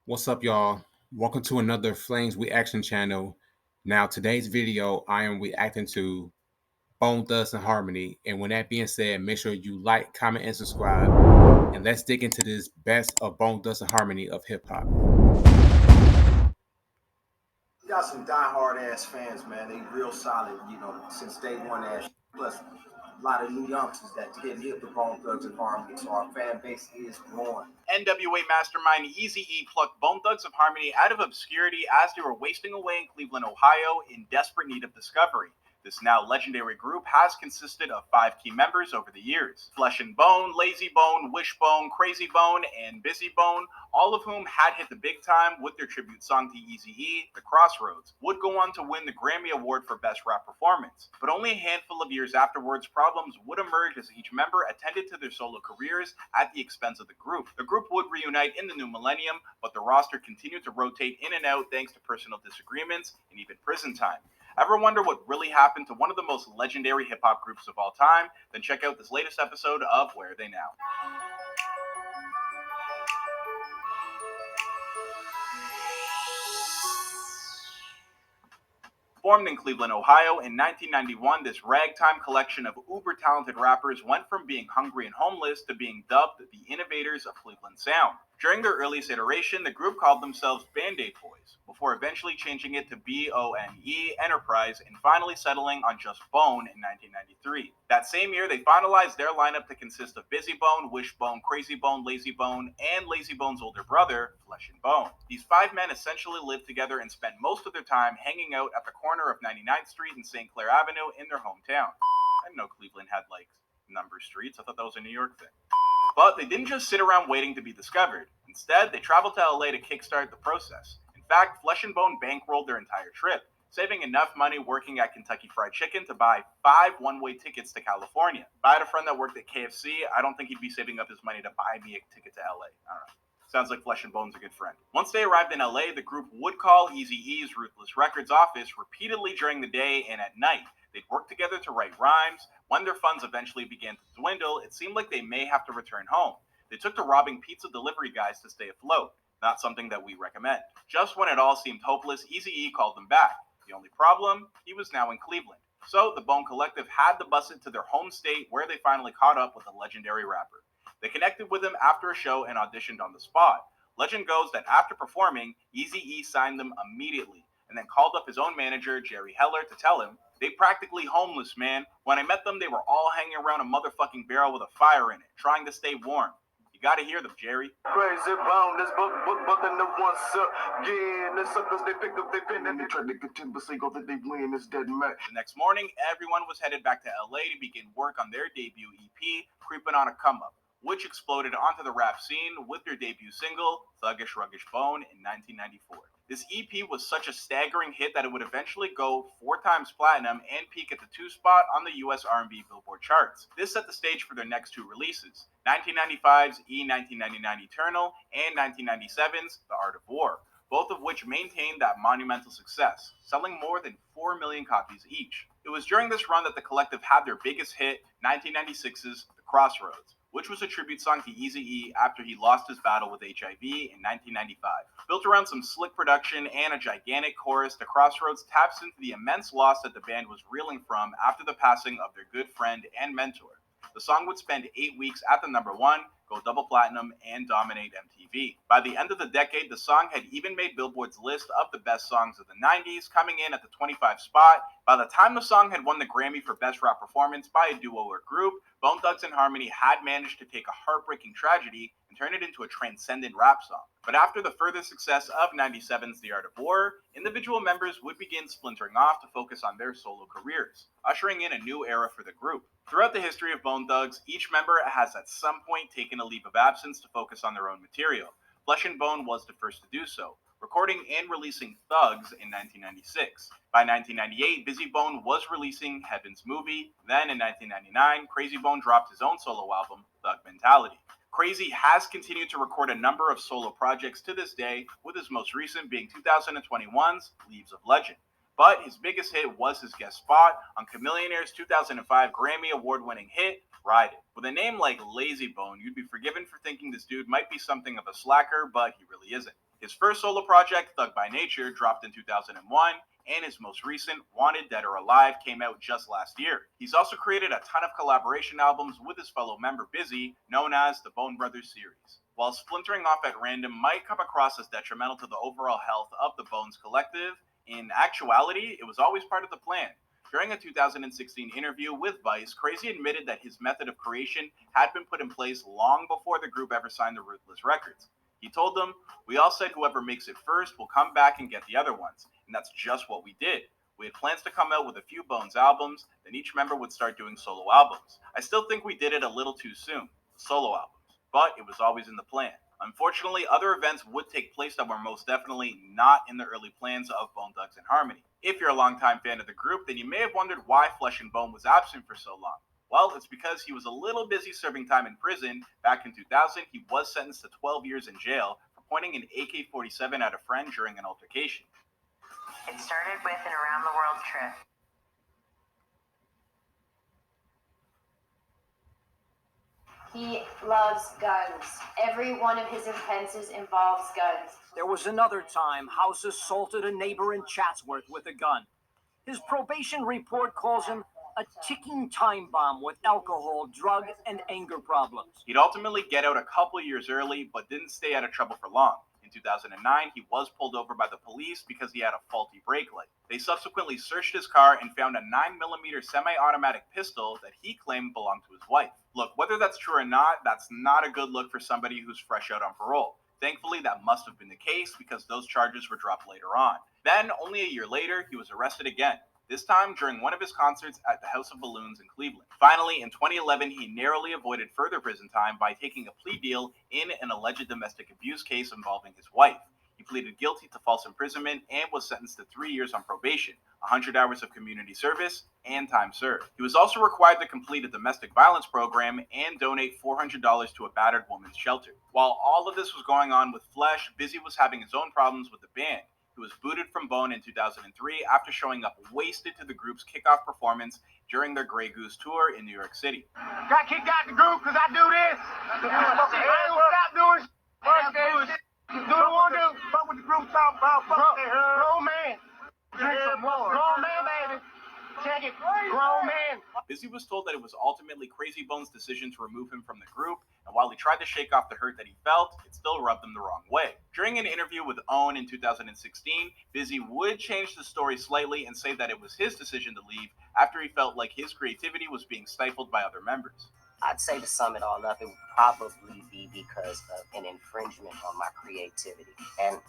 What's up, y'all? Welcome to another Flames Reaction channel. Now, today's video, I am reacting to Bone Thugs and Harmony. And with that being said, make sure you like, comment, and subscribe. And let's dig into this best of Bone Thugs and Harmony of hip hop. We got some diehard ass fans, man. They real solid, since day one ass. Plus, a lot of new youngsters that get hip to Bone Thugs and Harmony, so our fan base is growing. NWA mastermind Eazy-E plucked Bone Thugs of Harmony out of obscurity as they were wasting away in Cleveland, Ohio, in desperate need of discovery. This now legendary group has consisted of 5 key members over the years: Flesh and Bone, Lazy Bone, Wishbone, Crazy Bone, and Busy Bone, all of whom had hit the big time with their tribute song to Eazy-E, The Crossroads, would go on to win the Grammy Award for Best Rap Performance. But only a handful of years afterwards, problems would emerge as each member attended to their solo careers at the expense of the group. The group would reunite in the new millennium, but the roster continued to rotate in and out thanks to personal disagreements and even prison time. Ever wonder what really happened to one of the most legendary hip hop groups of all time? Then check out this latest episode of Where Are They Now? Formed in Cleveland, Ohio in 1991, this ragtime collection of uber talented rappers went from being hungry and homeless to being dubbed the innovators of Cleveland sound. During their earliest iteration, the group called themselves Band-Aid Boys, before eventually changing it to BONE Enterprise and finally settling on just Bone in 1993. That same year, they finalized their lineup to consist of Busy Bone, Wishbone, Crazy Bone, Lazy Bone, and Lazy Bone's older brother, Flesh and Bone. These 5 men essentially lived together and spent most of their time hanging out at the corner of 99th Street and St. Clair Avenue in their hometown. I didn't know Cleveland had number streets. I thought that was a New York thing. But they didn't just sit around waiting to be discovered. Instead, they traveled to LA to kickstart the process. In fact, Flesh and Bone bankrolled their entire trip, saving enough money working at Kentucky Fried Chicken to buy 5 one-way tickets to California. If I had a friend that worked at KFC, I don't think he'd be saving up his money to buy me a ticket to LA. I don't know. Sounds like Flesh and Bone's a good friend. Once they arrived in LA, the group would call Eazy-E's Ruthless Records office repeatedly during the day and at night. They'd work together to write rhymes. When their funds eventually began to dwindle, it seemed like they may have to return home. They took to robbing pizza delivery guys to stay afloat. Not something that we recommend. Just when it all seemed hopeless, Eazy-E called them back. The only problem? He was now in Cleveland. So the Bone Collective had to bus it to their home state, where they finally caught up with the legendary rapper. They connected with him after a show and auditioned on the spot. Legend goes that after performing, Eazy-E signed them immediately, and then called up his own manager, Jerry Heller, to tell him, "They practically homeless, man. When I met them, they were all hanging around a motherfucking barrel with a fire in it, trying to stay warm. You gotta hear them, Jerry." Crazy Bone, this book, and the one suck. Yeah, the suckers, they picked up their pen and they tried to contend, but say go that they win this dead match. The next morning, everyone was headed back to LA to begin work on their debut EP, Creepin' on a Come Up, which exploded onto the rap scene with their debut single, Thuggish Ruggish Bone, in 1994. This EP was such a staggering hit that it would eventually go 4 times platinum and peak at the 2 spot on the US R&B Billboard charts. This set the stage for their next 2 releases, 1995's E1999 Eternal and 1997's The Art of War, both of which maintained that monumental success, selling more than 4 million copies each. It was during this run that the collective had their biggest hit, 1996's The Crossroads, which was a tribute song to Eazy-E after he lost his battle with HIV in 1995. Built around some slick production and a gigantic chorus, The Crossroads taps into the immense loss that the band was reeling from after the passing of their good friend and mentor. The song would spend 8 weeks at the number 1, go double platinum, and dominate MTV. By the end of the decade, the song had even made Billboard's list of the best songs of the 90s, coming in at the 25 spot. By the time the song had won the Grammy for Best Rap Performance by a duo or group, Bone Thugs and Harmony had managed to take a heartbreaking tragedy and turn it into a transcendent rap song. But after the further success of 97's The Art of War, individual members would begin splintering off to focus on their solo careers, ushering in a new era for the group. Throughout the history of Bone Thugs, each member has at some point taken a leave of absence to focus on their own material. Flesh and Bone was the first to do so, recording and releasing Thugs in 1996. By 1998, Busy Bone was releasing Heaven's Movie. Then in 1999, Crazy Bone dropped his own solo album, Thug Mentality. Crazy has continued to record a number of solo projects to this day, with his most recent being 2021's Leaves of Legend. But his biggest hit was his guest spot on Chamillionaire's 2005 Grammy Award-winning hit, Ride It. With a name like Lazy Bone, you'd be forgiven for thinking this dude might be something of a slacker, but he really isn't. His first solo project, Thug by Nature, dropped in 2001, and his most recent, Wanted Dead or Alive, came out just last year. He's also created a ton of collaboration albums with his fellow member Bizzy, known as the Bone Brothers series. While splintering off at random might come across as detrimental to the overall health of the Bones collective, in actuality, it was always part of the plan. During a 2016 interview with Vice, Crazy admitted that his method of creation had been put in place long before the group ever signed to Ruthless Records. He told them, "We all said whoever makes it first will come back and get the other ones, and that's just what we did. We had plans to come out with a few Bones albums, then each member would start doing solo albums. I still think we did it a little too soon, solo albums, but it was always in the plan. Unfortunately, other events would take place that were most definitely not in the early plans of Bone Thugs and Harmony. If you're a longtime fan of the group, then you may have wondered why Flesh and Bone was absent for so long. Well, it's because he was a little busy serving time in prison. Back in 2000, he was sentenced to 12 years in jail for pointing an AK-47 at a friend during an altercation. It started with an around-the-world trip. He loves guns. Every one of his offenses involves guns. There was another time House assaulted a neighbor in Chatsworth with a gun. His probation report calls him a ticking time bomb with alcohol, drug, and anger problems. He'd ultimately get out a couple years early, but didn't stay out of trouble for long. In 2009, he was pulled over by the police because he had a faulty brake light. They subsequently searched his car and found a 9mm semi-automatic pistol that he claimed belonged to his wife. Look, whether that's true or not, that's not a good look for somebody who's fresh out on parole. Thankfully, that must have been the case because those charges were dropped later on. Then, only a year later, he was arrested again. This time during one of his concerts at the House of Balloons in Cleveland. Finally, in 2011, he narrowly avoided further prison time by taking a plea deal in an alleged domestic abuse case involving his wife. He pleaded guilty to false imprisonment and was sentenced to 3 years on probation, 100 hours of community service, and time served. He was also required to complete a domestic violence program and donate $400 to a battered women's shelter. While all of this was going on with Flesh, Bizzy was having his own problems with the band. He was booted from Bone in 2003 after showing up wasted to the group's kickoff performance during their Grey Goose tour in New York City. Got kicked out the group because I do this. I ain't gonna stop doing shit. Fuck that shit. Do what I want to do. Fuck what the group talking about. Fuck that. Grown man. Drink some more. Grown man, baby. Check it. Grown man. Bizzy was told that it was ultimately Crazy Bone's decision to remove him from the group, and while he tried to shake off the hurt that he felt, it still rubbed him the wrong way. During an interview with OWN in 2016, Bizzy would change the story slightly and say that it was his decision to leave after he felt like his creativity was being stifled by other members. I'd say to sum it all up, it would probably be because of an infringement on my creativity and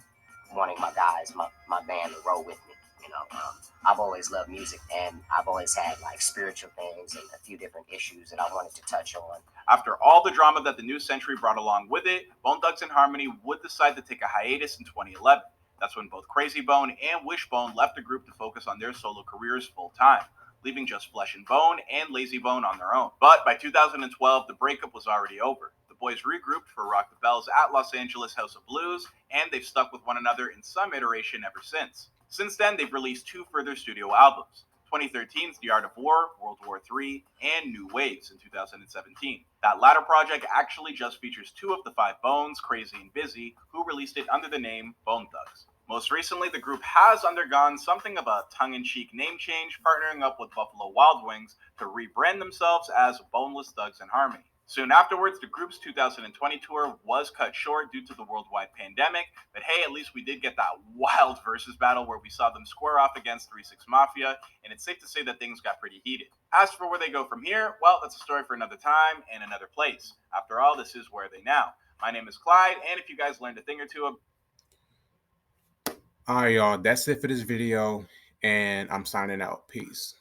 wanting my guys, my band to roll with me. You know, I've always loved music, and I've always had like spiritual things and a few different issues that I wanted to touch on. After all the drama that the new century brought along with it, Bone Thugs and Harmony would decide to take a hiatus in 2011. That's when both Crazy Bone and Wishbone left the group to focus on their solo careers full time, leaving just Flesh and Bone and Lazy Bone on their own. But by 2012, the breakup was already over. The boys regrouped for Rock the Bells at Los Angeles House of Blues, and they've stuck with one another in some iteration ever since. Since then, they've released 2 further studio albums, 2013's The Art of War, World War III, and New Waves in 2017. That latter project actually just features 2 of the 5 Bones, Crazy and Bizzy, who released it under the name Bone Thugs. Most recently, the group has undergone something of a tongue-in-cheek name change, partnering up with Buffalo Wild Wings to rebrand themselves as Boneless Thugs and Harmony. Soon afterwards, the group's 2020 tour was cut short due to the worldwide pandemic, but hey, at least we did get that wild versus battle where we saw them square off against 3-6 Mafia, and it's safe to say that things got pretty heated. As for where they go from here, well, that's a story for another time and another place. After all, this is Where Are They Now? My name is Clyde, and if you guys learned a thing or two... All right, y'all, that's it for this video, and I'm signing out. Peace.